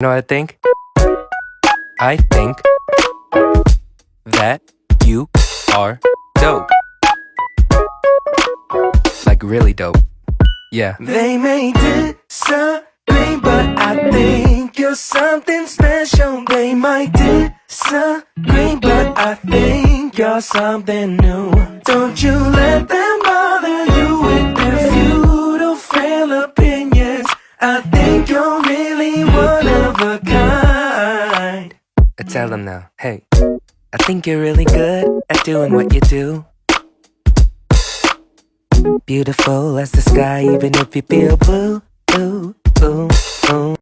know what I think? I think that you are dope. Like really dope. Yeah. They may disagree, but I think you're something special. They might disagree, but I think you're something new. Don't you let them bother you with their futile, fail opinions. I think you're really one of a kind. I tell them now, hey, I think you're really good at doing what you do. Beautiful as the sky, even if you feel blue, blue, blue, blue.